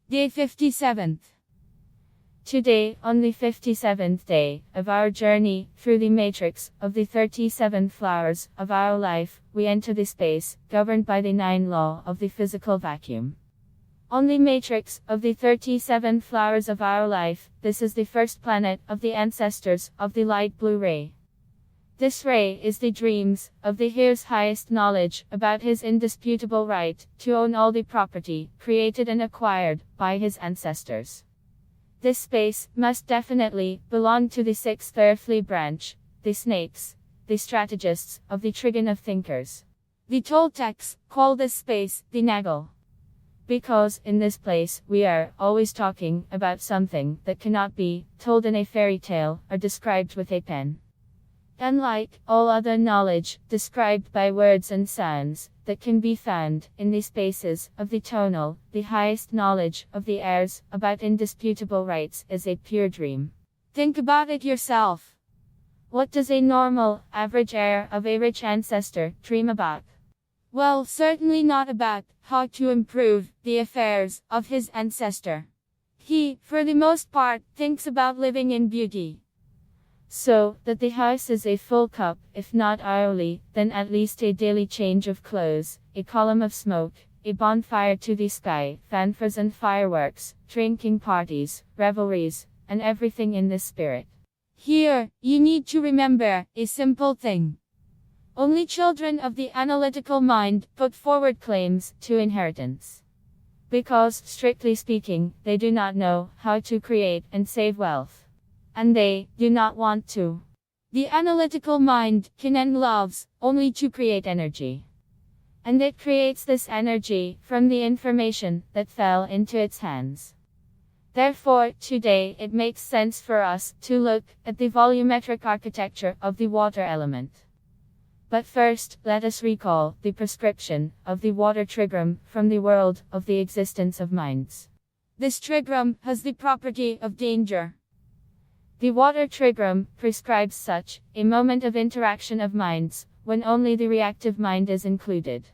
Day 57th. Today, on the 57th day of our journey through the matrix of the 37 flowers of our life, we enter the space governed by the 9 law of the physical vacuum. On the matrix of the 37 flowers of our life, this is the first planet of the ancestors of the light blue ray. This ray is the dreams of the heir's highest knowledge about his indisputable right to own all the property created and acquired by his ancestors. This space must definitely belong to the 6th earthly branch, the snakes, the strategists of the trigon of thinkers. The Toltecs call this space the nagual. Because in this place we are always talking about something that cannot be told in a fairy tale or described with a pen. Unlike all other knowledge described by words and sounds that can be found in the spaces of the tonal, the highest knowledge of the heirs about indisputable rights is a pure dream. Think about it yourself. What does a normal, average heir of a rich ancestor dream about? Well, certainly not about how to improve the affairs of his ancestor. He, for the most part, thinks about living in beauty. So that the house is a full cup, if not hourly, then at least a daily change of clothes, a column of smoke, a bonfire to the sky, fanfares and fireworks, drinking parties, revelries, and everything in this spirit. Here, you need to remember a simple thing. Only children of the analytical mind put forward claims to inheritance. Because, strictly speaking, they do not know how to create and save wealth. And they do not want to. The analytical mind can and loves only to create energy. And it creates this energy from the information that fell into its hands. Therefore, today it makes sense for us to look at the volumetric architecture of the water element. But first, let us recall the prescription of the water trigram from the world of the existence of minds. This trigram has the property of danger. The water trigram prescribes such a moment of interaction of minds, when only the reactive mind is included.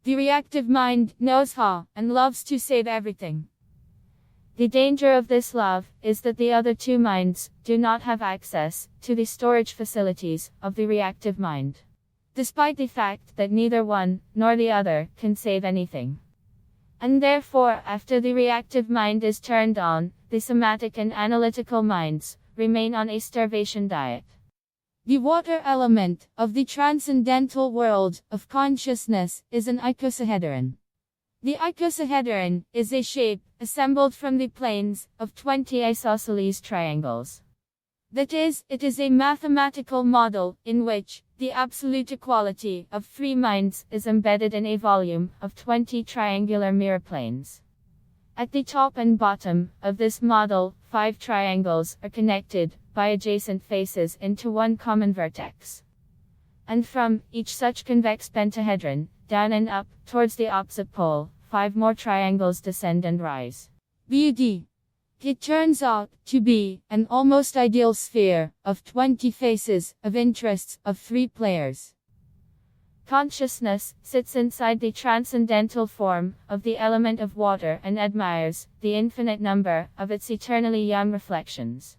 The reactive mind knows how and loves to save everything. The danger of this love is that the other two minds do not have access to the storage facilities of the reactive mind. Despite the fact that neither one nor the other can save anything. And therefore, after the reactive mind is turned on, the somatic and analytical minds remain on a starvation diet. The water element of the transcendental world of consciousness is an icosahedron. The icosahedron is a shape assembled from the planes of 20 isosceles triangles. That is, it is a mathematical model in which the absolute equality of 3 minds is embedded in a volume of 20 triangular mirror planes. At the top and bottom of this model, 5 triangles are connected by adjacent faces into one common vertex. And from each such convex pentahedron, down and up, towards the opposite pole, 5 more triangles descend and rise. Beauty. It turns out to be an almost ideal sphere of 20 faces of interests of 3 players. Consciousness sits inside the transcendental form of the element of water and admires the infinite number of its eternally young reflections.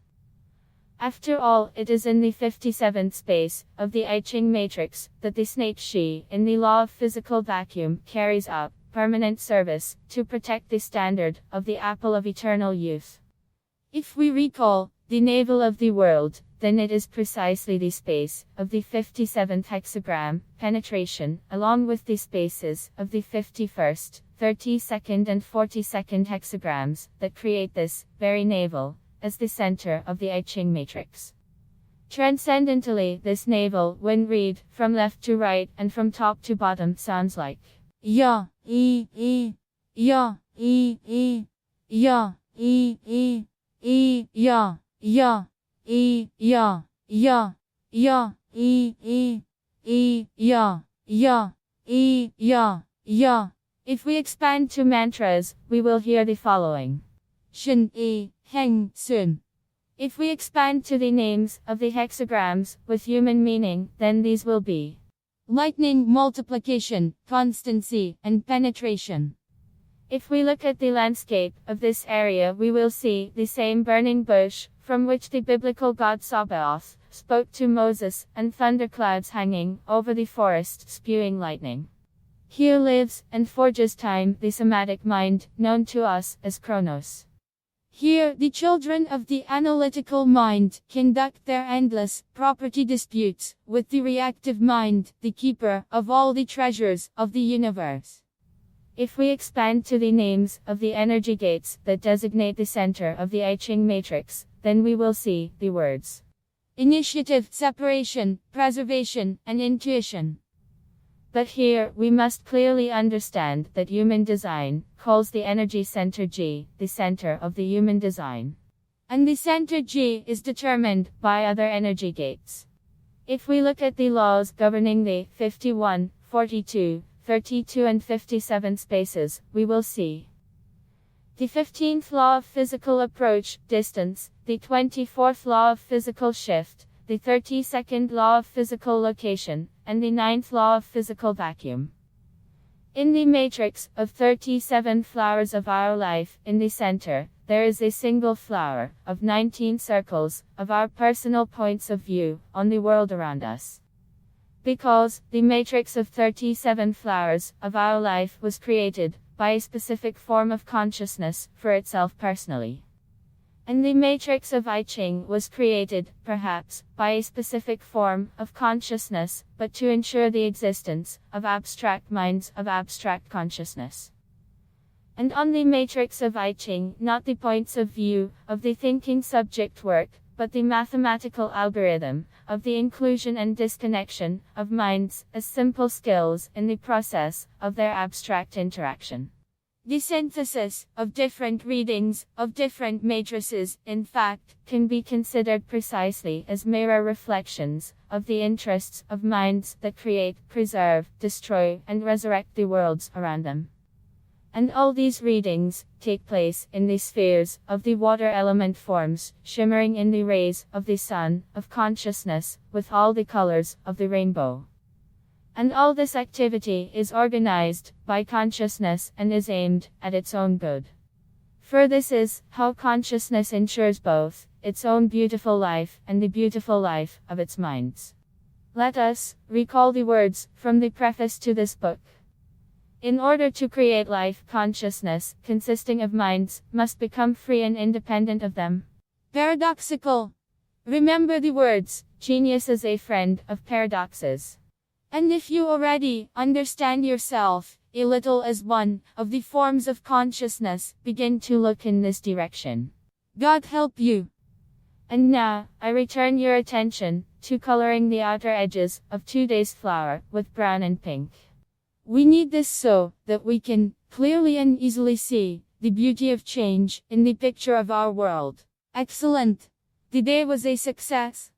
After all, it is in the 57th space of the I Ching matrix that the snake she, in the law of physical vacuum, carries out permanent service to protect the standard of the apple of eternal youth. If we recall the navel of the world, then it is precisely the space of the 57th hexagram, penetration, along with the spaces of the 51st, 32nd and 42nd hexagrams, that create this very navel, as the center of the I Ching matrix. Transcendentally, this navel, when read from left to right and from top to bottom, sounds like ya, ya, ya, ya, ya, ya, ya, ya, ya, ya. If we expand to mantras, we will hear the following. Shin heng sun. If we expand to the names of the hexagrams with human meaning, then these will be lightning, multiplication, constancy, and penetration. If we look at the landscape of this area, we will see the same burning bush, from which the biblical god Sabaoth spoke to Moses, and thunderclouds hanging over the forest spewing lightning. Here lives and forges time the somatic mind, known to us as Chronos. Here, the children of the analytical mind conduct their endless property disputes with the reactive mind, the keeper of all the treasures of the universe. If we expand to the names of the energy gates that designate the center of the I Ching matrix, then we will see the words initiative, separation, preservation, and intuition. But here, we must clearly understand that human design calls the energy center G, the center of the human design. And the center G is determined by other energy gates. If we look at the laws governing the 51, 42, 32 and 57 spaces, we will see the 15th law of physical approach, distance, the 24th law of physical shift, the 32nd law of physical location, and the 9th law of physical vacuum. In the matrix of 37 flowers of our life, in the center, there is a single flower, of 19 circles, of our personal points of view, on the world around us. Because, the matrix of 37 flowers, of our life was created, by a specific form of consciousness, for itself personally. And the matrix of I Ching was created, perhaps, by a specific form of consciousness, but to ensure the existence of abstract minds of abstract consciousness. And on the matrix of I Ching, not the points of view of the thinking subject work, but the mathematical algorithm of the inclusion and disconnection of minds as simple skills in the process of their abstract interaction. The synthesis of different readings of different matrices, in fact, can be considered precisely as mirror reflections of the interests of minds that create, preserve, destroy, and resurrect the worlds around them. And all these readings take place in the spheres of the water element forms, shimmering in the rays of the sun of consciousness, with all the colors of the rainbow. And all this activity is organized by consciousness and is aimed at its own good. For this is how consciousness ensures both its own beautiful life and the beautiful life of its minds. Let us recall the words from the preface to this book. In order to create life, consciousness, consisting of minds, must become free and independent of them. Paradoxical. Remember the words, genius is a friend of paradoxes. And if you already understand yourself a little as one of the forms of consciousness, begin to look in this direction. God help you. And now, I return your attention to coloring the outer edges of today's flower with brown and pink. We need this so that we can clearly and easily see the beauty of change in the picture of our world. Excellent. The day was a success.